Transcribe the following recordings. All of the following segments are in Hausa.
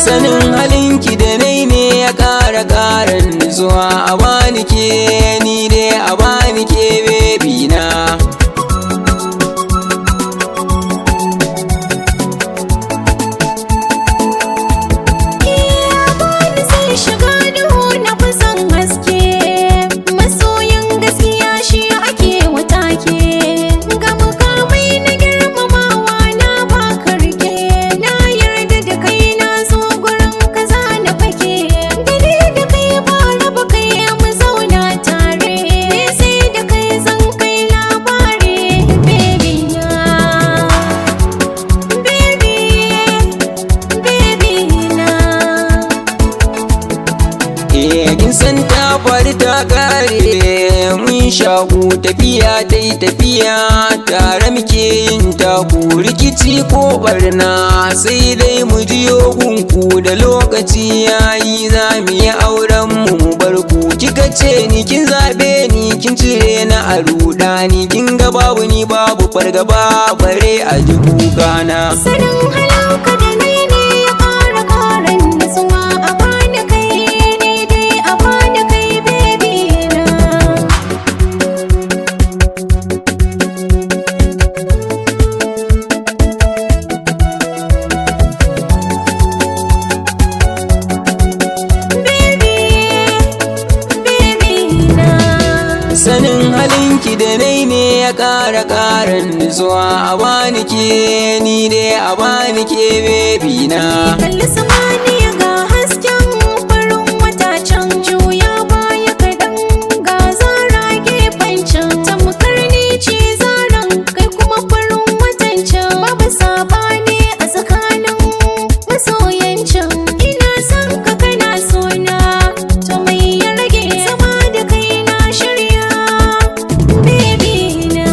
sanin halinki da nai ne ya ƙara ƙaran nutsuwa. A bani ke ni dai a bani ke baby na. Kin san ta faru ta kare mun shaku tafiya ta yi tafiya tare muke yin taku rikici ko barna sai dai mu jiyo gunku da lokaci yayi za mu yi auren mu bar ku. Kika ce ni kin zabe ni kin cire na a rudani kin ga babu ni babu fargaba bare a ji kukana. Sanin halanka da nai ne ya ƙara ƙaran nutsuwa. A bani kai ni dai a bani kai baby na. Sanin halinki da nai ne ya ƙara ƙaran nutsuwa. A bani ke ni dai a bani ke baby na. Kalli samaniya ga hasken farin wata can juya baya kaɗan ga zara gefen can tamkar ni ce zaran kai kuma farin watan can babu sabani a tsakanin masoyan can. Ina son ka kana sona to mai ya rage zama da kai na shirya baby na.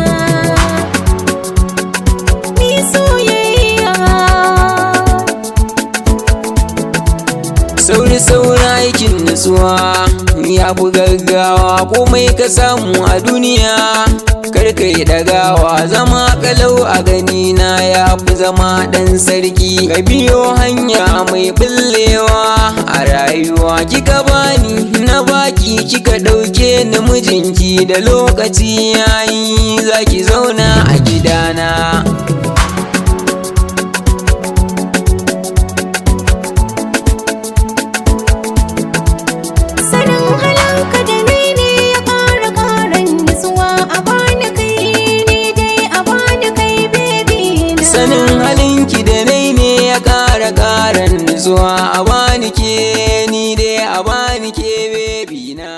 Ni soyayya Sauri saura aikin nutsuwa ya fi gaggawa komai ka samu a duniya kar ka yi ɗagawa. Zama kalau a gani na ya fi zama ɗan sarki. Ka biyo hanya mai ɓullewa a rayuwa. Kika bani na baki kika ɗauke ni mijinki da lokaci yayi zaki zauna a gidana. sanin halanka da nai ne ya ƙara ƙaran nutsuwa. A bani kai ni dai a bani kai baby na. Sanin halinki da nai ne ya ƙara ƙaran nutsuwa. A bani ke ni dai a bani ke baby na.